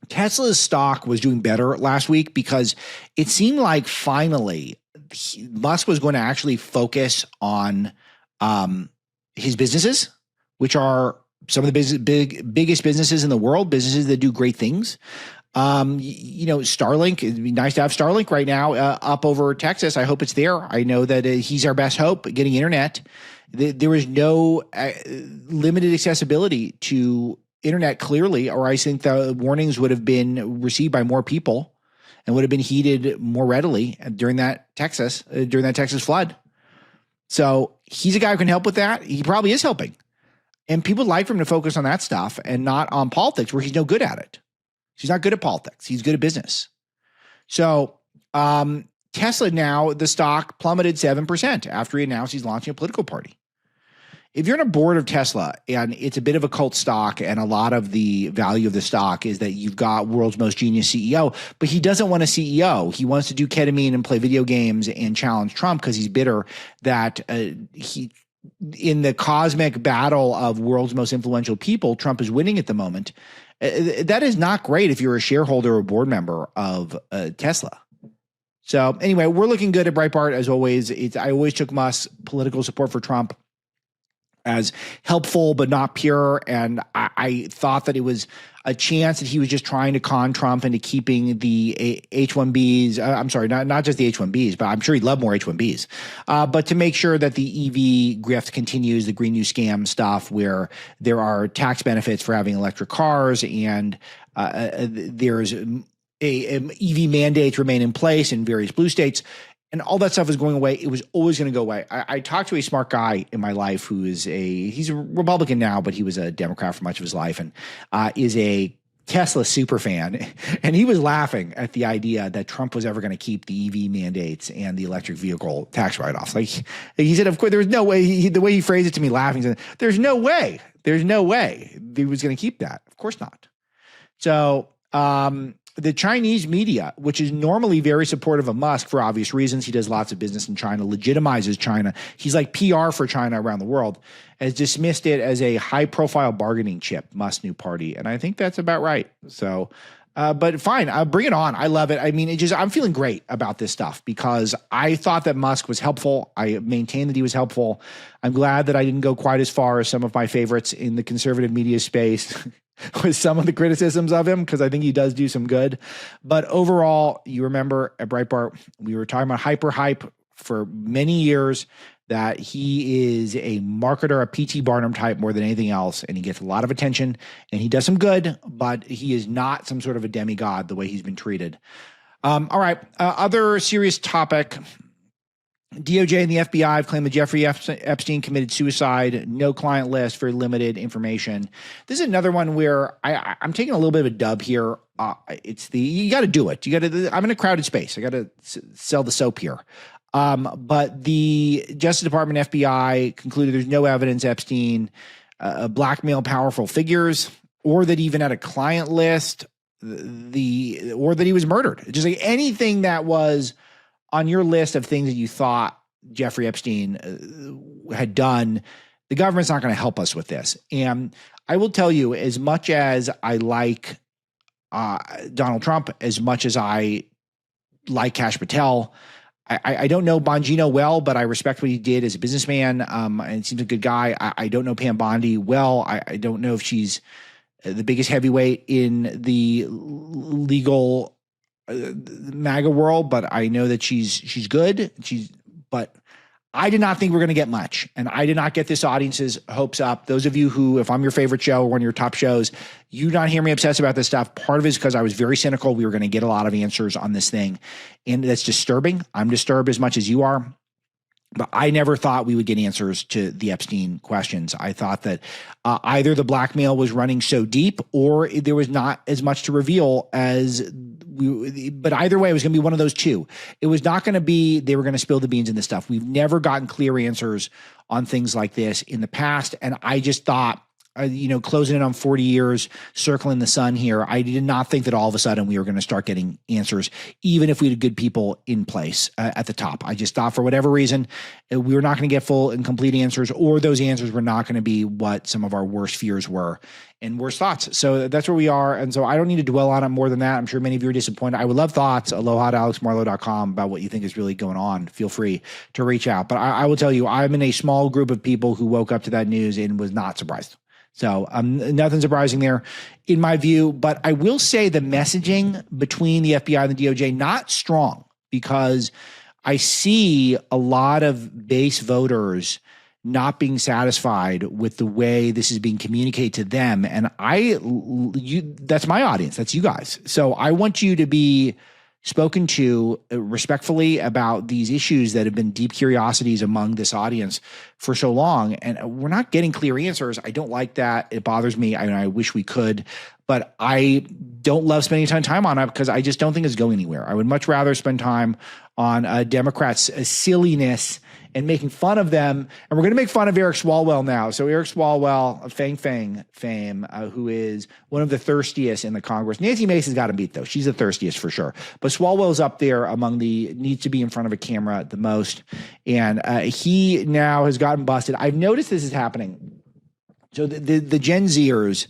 Tesla's stock was doing better last week because it seemed like finally Musk was going to actually focus on his businesses, which are some of the biggest businesses in the world, businesses that do great things. Starlink, it'd be nice to have Starlink right now up over Texas. I hope it's there. I know that he's our best hope getting internet. There was no limited accessibility to internet clearly, or I think the warnings would have been received by more people and would have been heeded more readily during that Texas flood. So he's a guy who can help with that. He probably is helping. And people would like for him to focus on that stuff and not on politics, where he's no good at it. He's not good at politics. He's good at business. So Tesla now, the stock plummeted 7% after he announced he's launching a political party. If you're on a board of Tesla and it's a bit of a cult stock, and a lot of the value of the stock is that you've got world's most genius CEO, but he doesn't want a CEO. He wants to do ketamine and play video games and challenge Trump because he's bitter that in the cosmic battle of world's most influential people, Trump is winning at the moment. That is not great if you're a shareholder or board member of Tesla. So anyway, we're looking good at Breitbart as always. I always took Musk's political support for Trump as helpful, but not pure. And I thought that it was a chance that he was just trying to con Trump into keeping the H-1Bs. I'm sorry, not just the H-1Bs, but I'm sure he'd love more H-1Bs. But to make sure that the EV grift continues, the Green New Scam stuff, where there are tax benefits for having electric cars, and there's EV mandates remain in place in various blue states. And all that stuff is going away. It was always going to go away. I talked to a smart guy in my life who is he's a Republican now, but he was a Democrat for much of his life, and is a Tesla super fan. And he was laughing at the idea that Trump was ever going to keep the EV mandates and the electric vehicle tax write-offs. Like he said, of course, there was no way. The way he phrased it to me, laughing, he said, there's no way he was going to keep that. Of course not. So, the Chinese media, which is normally very supportive of Musk for obvious reasons, he does lots of business in China, legitimizes China. He's like PR for China around the world, has dismissed it as a high-profile bargaining chip, Musk's new party. And I think that's about right. So, but fine, bring it on. I love it. I mean, I'm feeling great about this stuff because I thought that Musk was helpful. I maintained that he was helpful. I'm glad that I didn't go quite as far as some of my favorites in the conservative media space with some of the criticisms of him, because I think he does do some good. But overall, you remember at Breitbart, we were talking about hype for many years, that he is a marketer, a P.T. Barnum type more than anything else, and he gets a lot of attention, and he does some good, but he is not some sort of a demigod the way he's been treated. All right, other serious topic. DOJ and the FBI have claimed that Jeffrey Epstein committed suicide. No client list, very limited information. This is another one where I'm taking a little bit of a dub here. You got to do it. I'm in a crowded space. I got to sell the soap here. But the Justice Department, FBI concluded there's no evidence Epstein blackmailed powerful figures, or that he even had a client list, or that he was murdered. Just like anything that was on your list of things that you thought Jeffrey Epstein had done, the government's not going to help us with this. And I will tell you, as much as I like Donald Trump, as much as I like Kash Patel, I don't know Bongino well, but I respect what he did as a businessman, and seems a good guy. I don't know Pam Bondi well. I don't know if she's the biggest heavyweight in the legal MAGA world, but I know that she's good. But I did not think we're going to get much, and I did not get this audience's hopes up. Those of you who, if I'm your favorite show or one of your top shows, you not hear me obsess about this stuff. Part of it is because I was very cynical. We were going to get a lot of answers on this thing, and that's disturbing. I'm disturbed as much as you are. But I never thought we would get answers to the Epstein questions. I thought that either the blackmail was running so deep, or there was not as much to reveal as but either way, it was going to be one of those two. It was not going to be they were going to spill the beans in this stuff. We've never gotten clear answers on things like this in the past. And I just thought, closing in on 40 years, circling the sun here, I did not think that all of a sudden we were going to start getting answers, even if we had good people in place at the top. I just thought for whatever reason, we were not going to get full and complete answers, or those answers were not going to be what some of our worst fears were and worst thoughts. So that's where we are. And so I don't need to dwell on it more than that. I'm sure many of you are disappointed. I would love thoughts. aloha@alexmarlow.com about what you think is really going on. Feel free to reach out. But I will tell you, I'm in a small group of people who woke up to that news and was not surprised. So nothing surprising there in my view. But I will say the messaging between the FBI and the DOJ, not strong, because I see a lot of base voters not being satisfied with the way this is being communicated to them. And that's my audience. That's you guys. So I want you to be spoken to respectfully about these issues that have been deep curiosities among this audience for so long. And we're not getting clear answers. I don't like that. It bothers me. I wish we could, but I don't love spending time on it because I just don't think it's going anywhere. I would much rather spend time on Democrats' silliness and making fun of them. And we're going to make fun of Eric Swallwell now. So Eric Swallwell of Fang fame, who is one of the thirstiest in the Congress. Nancy Mason's got to beat, though. She's the thirstiest for sure. But Swalwell's up there among the needs to be in front of a camera the most. And he now has gotten busted. I've noticed this is happening. So the Gen Zers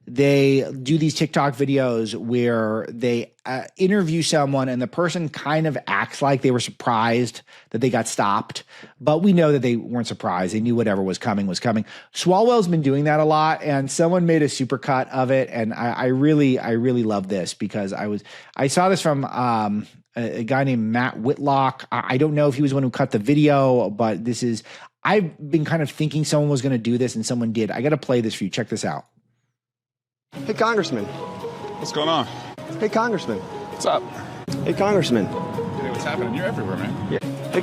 they do these TikTok videos where they interview someone and the person kind of acts like they were surprised that they got stopped, but we know that they weren't surprised. They knew whatever was coming was coming. Swallwell's been doing that a lot, and someone made a supercut of it, and I really love this because I saw this from a guy named Matt Whitlock. I don't know if he was the one who cut the video, but I've been kind of thinking someone was going to do this, and someone did. I got to play this for you. Check this out. Hey, Congressman. What's going on? Hey, Congressman. What's up? Hey, Congressman. Hey, what's happening? You're everywhere, man. Yeah. Hey,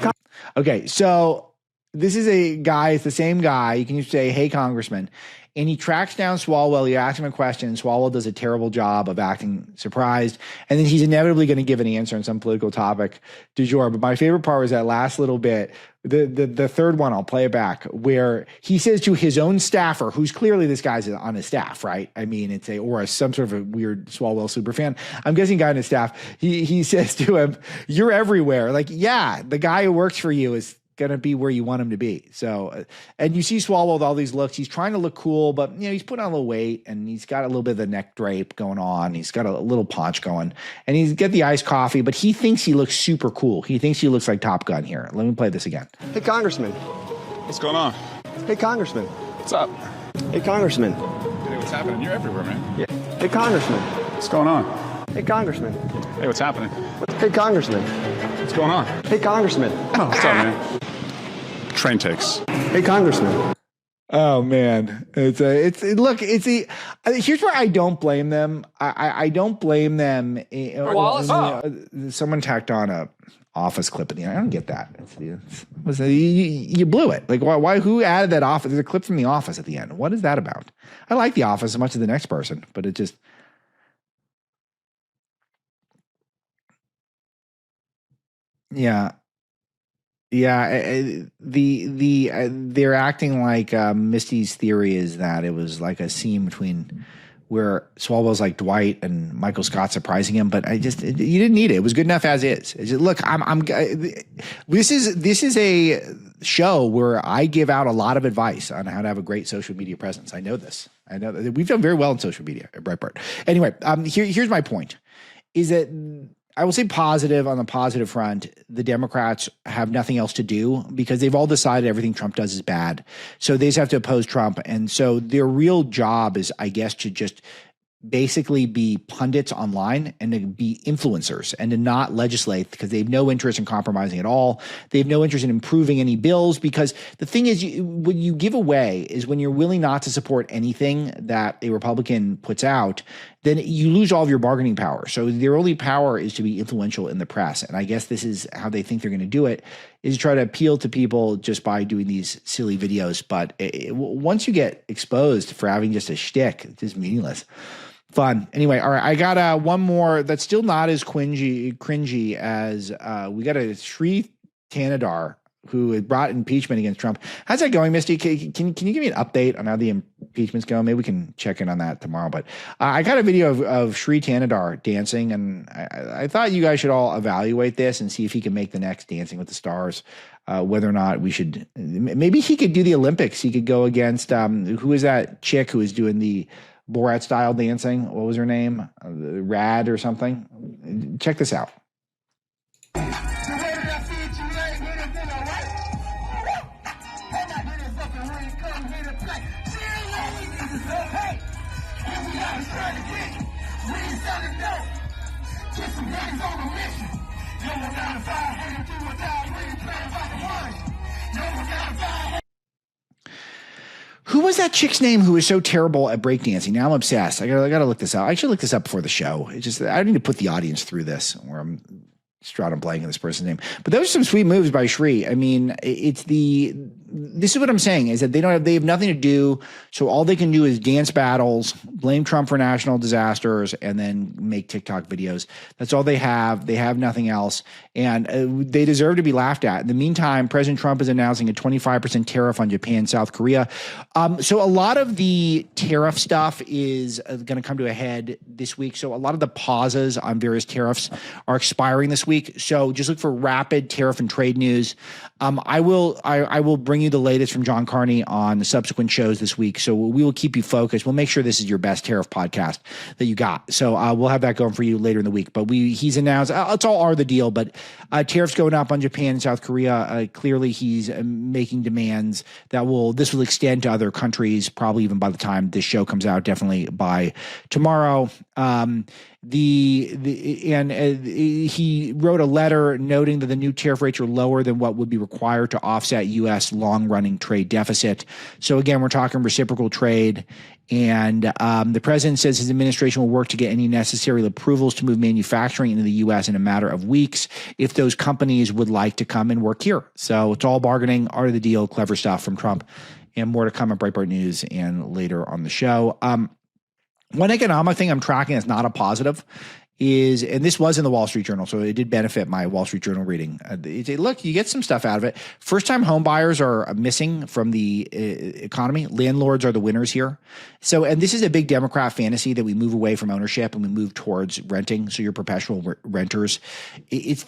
Okay, so this is a guy, it's the same guy. You can just say, hey, Congressman. And he tracks down Swallwell. You ask him a question. Swallwell does a terrible job of acting surprised. And then he's inevitably going to give an answer on some political topic du jour. But my favorite part was that last little bit, the third one, I'll play it back, where he says to his own staffer, who's clearly this guy's on his staff, right? I mean, some sort of a weird Swallwell super fan. I'm guessing guy on his staff. He says to him, you're everywhere. Like, yeah, the guy who works for you is going to be where you want him to be. So, and you see Swalwell with all these looks. He's trying to look cool, but he's putting on a little weight and he's got a little bit of the neck drape going on. He's got a little paunch going and he's got the iced coffee, but he thinks he looks super cool. He thinks he looks like Top Gun here. Let me play this again. Hey, Congressman. What's going on? Hey, Congressman. What's up? Hey, Congressman. Hey, what's happening? You're everywhere, man. Yeah. Hey, Congressman. What's going on? Hey, Congressman. Hey, what's happening? Hey, Congressman. What's going on? Hey, Congressman. Oh, what's up, man? Train takes. Hey, Congressman. Oh man, here's where I don't blame them. I don't blame them. Someone tacked on a Office clip at the end. I don't get that. You blew it. Like why? Who added that Office? There's a clip from The Office at the end. What is that about? I like The Office as much as the next person, but it just. Yeah. Yeah, they're acting like Misty's theory is that it was like a scene between where Swalwell's like Dwight and Michael Scott surprising him, but you didn't need it. It was good enough as is. Look, this is a show where I give out a lot of advice on how to have a great social media presence. I know this. I know that we've done very well in social media at Breitbart. Anyway, here's my point: is that. I will say positive on the positive front. The Democrats have nothing else to do because they've all decided everything Trump does is bad. So they just have to oppose Trump. And so their real job is, I guess, to just basically be pundits online and to be influencers and to not legislate because they have no interest in compromising at all. They have no interest in improving any bills because the thing is, what you give away is when you're willing not to support anything that a Republican puts out, then you lose all of your bargaining power. So their only power is to be influential in the press. And I guess this is how they think they're going to do it, is try to appeal to people just by doing these silly videos. But once you get exposed for having just a shtick, it's just meaningless. Fun. Anyway, all right, I got one more that's still not as cringy as we got a Shri Tanadar who had brought impeachment against Trump. How's that going, Misty? Can you give me an update on how the impeachment's going? Maybe we can check in on that tomorrow. But I got a video of Shri Tanadar dancing, and I thought you guys should all evaluate this and see if he can make the next Dancing with the Stars. Whether or not we should, maybe he could do the Olympics. He could go against who is that chick who is doing the Borat style dancing? What was her name? Rad or something? Check this out. Who was that chick's name who was so terrible at breakdancing? Now I'm obsessed. I gotta look this up. I should look this up before the show. It's just I need to put the audience through this where I'm Stratton blanking this person's name. But those are some sweet moves by Shri. I mean, this is what I'm saying is that they have nothing to do. So all they can do is dance battles, blame Trump for national disasters, and then make TikTok videos. That's all they have. They have nothing else. And they deserve to be laughed at. In the meantime, President Trump is announcing a 25% tariff on Japan and South Korea. So a lot of the tariff stuff is going to come to a head this week. So a lot of the pauses on various tariffs are expiring this week. So just look for rapid tariff and trade news. I will bring bring you the latest from John Carney on the subsequent shows this week. So we will keep you focused. We'll make sure this is your best tariff podcast that you got. So we'll have that going for you later in the week. But he's announced, it's all are the deal, but tariffs going up on Japan and South Korea. Clearly he's making demands this will extend to other countries, probably even by the time this show comes out, definitely by tomorrow. He wrote a letter noting that the new tariff rates are lower than what would be required to offset U.S. long-running trade deficit. So again, we're talking reciprocal trade. And the president says his administration will work to get any necessary approvals to move manufacturing into the U.S. in a matter of weeks if those companies would like to come and work here. So it's all bargaining, art of the deal, clever stuff from Trump, and more to come at Breitbart News and later on the show. One economic thing I'm tracking that's not a positive is, and this was in the Wall Street Journal, so it did benefit my Wall Street Journal reading. Look, you get some stuff out of it. First-time home buyers are missing from the economy. Landlords are the winners here. So, and this is a big Democrat fantasy that we move away from ownership and we move towards renting. So you're perpetual renters. It's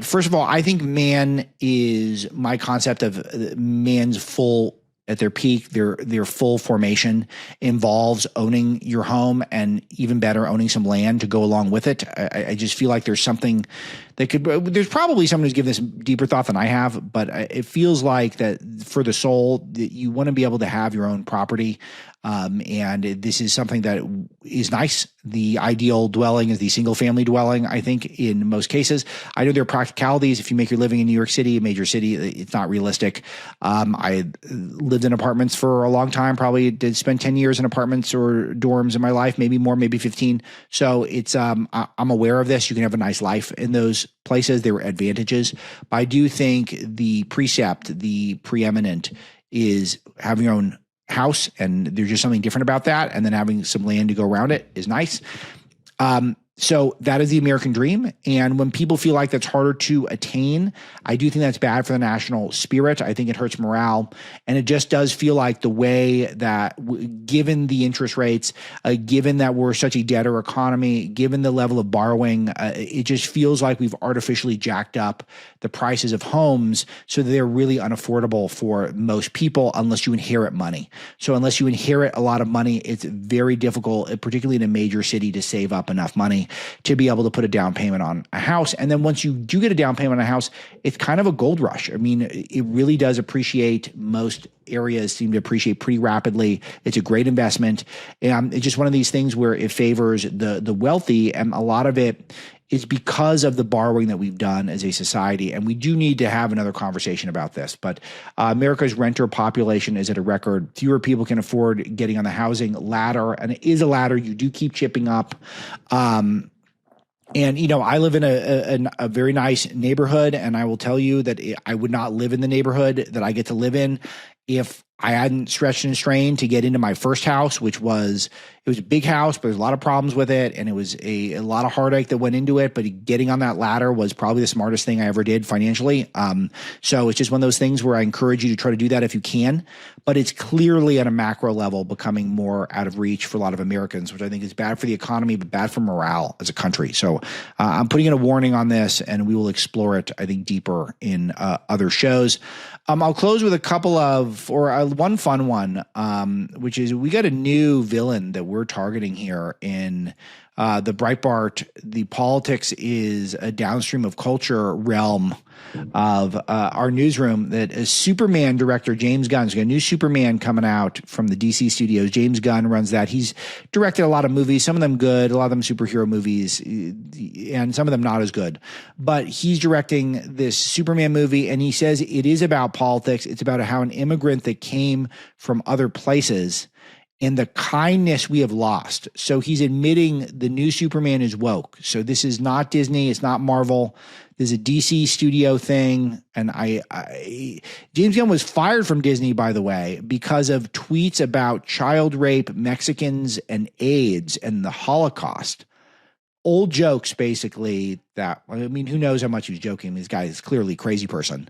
first of all, I think man is my concept of man's full at their peak, their full formation involves owning your home and even better, owning some land to go along with it. I just feel like there's something that there's probably someone who's given this deeper thought than I have, but it feels like that for the soul that you want to be able to have your own property. And this is something that is nice. The ideal dwelling is the single family dwelling, I think, in most cases. I know there are practicalities. If you make your living in New York City, a major city, it's not realistic. I lived in apartments for a long time, probably did spend 10 years in apartments or dorms in my life, maybe more, maybe 15. So it's I'm aware of this. You can have a nice life in those places. There are advantages. But I do think the preeminent is having your own house, and there's just something different about that. And then having some land to go around it is nice. So that is the American dream. And when people feel like that's harder to attain, I do think that's bad for the national spirit. I think it hurts morale. And it just does feel like the way that, given the interest rates, given that we're such a debtor economy, given the level of borrowing, it just feels like we've artificially jacked up the prices of homes so that they're really unaffordable for most people unless you inherit money. So unless you inherit a lot of money, it's very difficult, particularly in a major city, to save up enough money to be able to put a down payment on a house. And then once you do get a down payment on a house, it's kind of a gold rush. I mean, it really does appreciate. Most areas seem to appreciate pretty rapidly. It's a great investment. It's just one of these things where it favors the wealthy, and a lot of it is because of the borrowing that we've done as a society. And we do need to have another conversation about this. But America's renter population is at a record. Fewer people can afford getting on the housing ladder. And it is a ladder. You do keep chipping up. And, I live in a very nice neighborhood, and I will tell you that I would not live in the neighborhood that I get to live in if I hadn't stretched and strained to get into my first house, which was a big house, but there's a lot of problems with it. And it was a lot of heartache that went into it, but getting on that ladder was probably the smartest thing I ever did financially. So it's just one of those things where I encourage you to try to do that if you can, but it's clearly at a macro level becoming more out of reach for a lot of Americans, which I think is bad for the economy, but bad for morale as a country. So I'm putting in a warning on this, and we will explore it, I think, deeper in other shows. I'll close with one fun one, which is we got a new villain that we're targeting here in the Breitbart. The politics is a downstream of culture realm of our newsroom. That a Superman director, James Gunn's got a new Superman coming out from the DC studios. James Gunn runs that. He's directed a lot of movies, some of them good, a lot of them superhero movies, and some of them not as good. But he's directing this Superman movie, and he says it is about politics. It's about how an immigrant that came from other places and the kindness we have lost. So he's admitting the new Superman is woke. So this is not Disney. It's not Marvel. This is a DC studio thing. And James Gunn was fired from Disney, by the way, because of tweets about child rape, Mexicans, and AIDS and the Holocaust. Old jokes, basically, who knows how much he was joking. This guy is clearly a crazy person.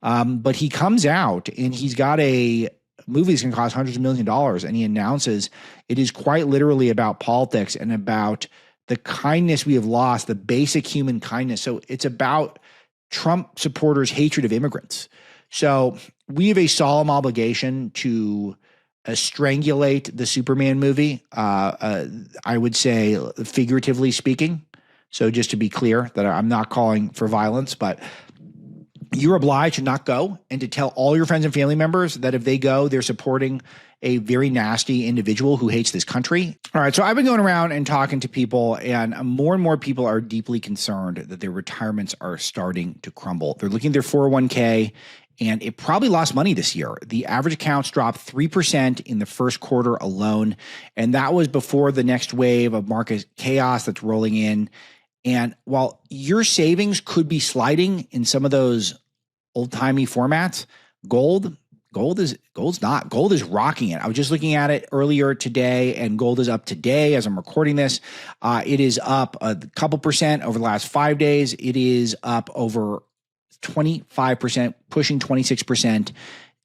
But he comes out and he's got a movie that's going to cost hundreds of millions of dollars, and he announces it is quite literally about politics and about the kindness we have lost, the basic human kindness. So it's about Trump supporters' hatred of immigrants. So we have a solemn obligation to strangulate the Superman movie. I would say figuratively speaking. So just to be clear that I'm not calling for violence, but you're obliged to not go and to tell all your friends and family members that if they go, they're supporting a very nasty individual who hates this country. All right. So I've been going around and talking to people, and more people are deeply concerned that their retirements are starting to crumble. They're looking at their 401k, and it probably lost money this year. The average accounts dropped 3% in the first quarter alone. And that was before the next wave of market chaos that's rolling in. And while your savings could be sliding in some of those old-timey formats, gold is rocking it. I was just looking at it earlier today, and gold is up today as I'm recording this. It is up a couple percent over the last 5 days. It is up over 25%, pushing 26%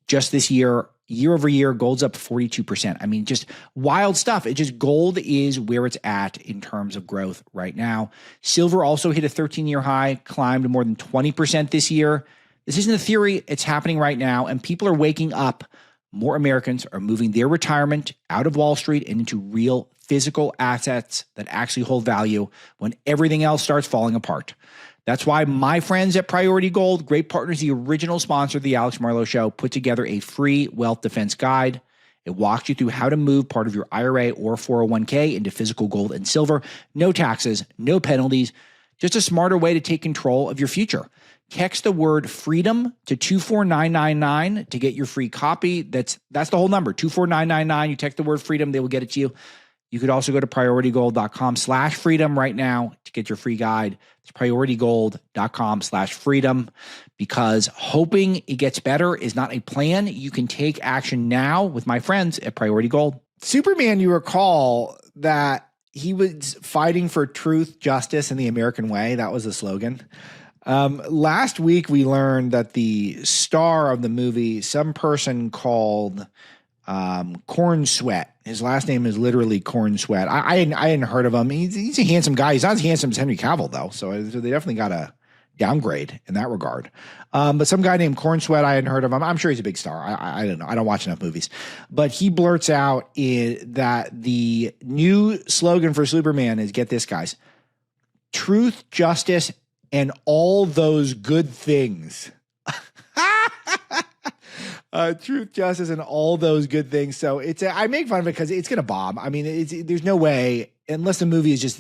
just this year. Year over year, gold's up 42%. I mean, just wild stuff. It just, gold is where it's at in terms of growth right now. Silver also hit a 13-year high, climbed more than 20% this year. This isn't a theory. It's happening right now, and people are waking up. More Americans are moving their retirement out of Wall Street and into real physical assets that actually hold value when everything else starts falling apart. That's why my friends at Priority Gold, great partners, the original sponsor of the Alex Marlow Show, put together a free wealth defense guide. It walks you through how to move part of your IRA or 401k into physical gold and silver. No taxes, no penalties, just a smarter way to take control of your future. Text the word freedom to 24999 to get your free copy. That's the whole number, 24999. You text the word freedom, they will get it to you. You could also go to prioritygold.com/freedom right now to get your free guide. It's prioritygold.com/freedom, because hoping it gets better is not a plan. You can take action now with my friends at Priority Gold. Superman, you recall that he was fighting for truth, justice, and the American way. That was the slogan. Last week, we learned that the star of the movie, some person called Corn Sweat. His last name is literally Corn Sweat. I hadn't heard of him. He's a handsome guy. He's not as handsome as Henry Cavill, though. So they definitely got a downgrade in that regard. But some guy named Corn Sweat, I hadn't heard of him. I'm sure he's a big star. I don't know. I don't watch enough movies. But he blurts out that the new slogan for Superman is, get this, guys, truth, justice, and all those good things. Truth, justice, and all those good things. So I make fun of it because it's going to bomb. I mean, there's no way, unless the movie is just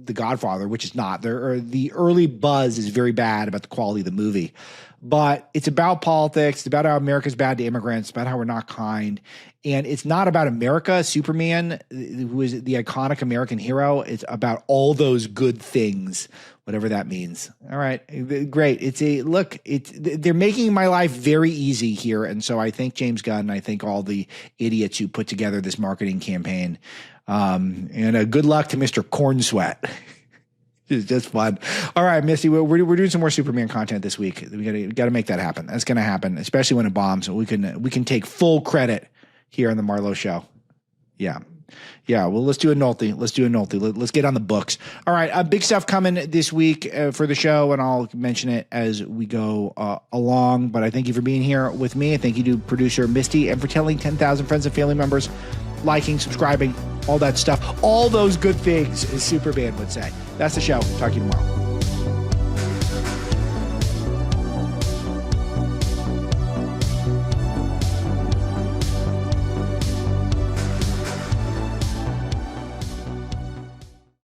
The Godfather, which is not. The early buzz is very bad about the quality of the movie. But it's about politics. It's about how America's bad to immigrants. It's about how we're not kind. And it's not about America. Superman, who is the iconic American hero, it's about all those good things, whatever that means. All right, great. They're making my life very easy here. And so I thank James Gunn, and I thank all the idiots who put together this marketing campaign. And good luck to Mr. Corn Sweat. It's just fun. All right, Misty, we're doing some more Superman content this week. We got to make that happen. That's going to happen, especially when it bombs. So we can take full credit here on the Marlow Show. Yeah. Well, let's do a Nolte. Let's get on the books. All right, big stuff coming this week for the show, and I'll mention it as we go along. But I thank you for being here with me. I thank you to producer Misty, and for telling 10,000 friends and family members, liking, subscribing, all that stuff, all those good things, as Superman would say. That's the show. Talk to you tomorrow.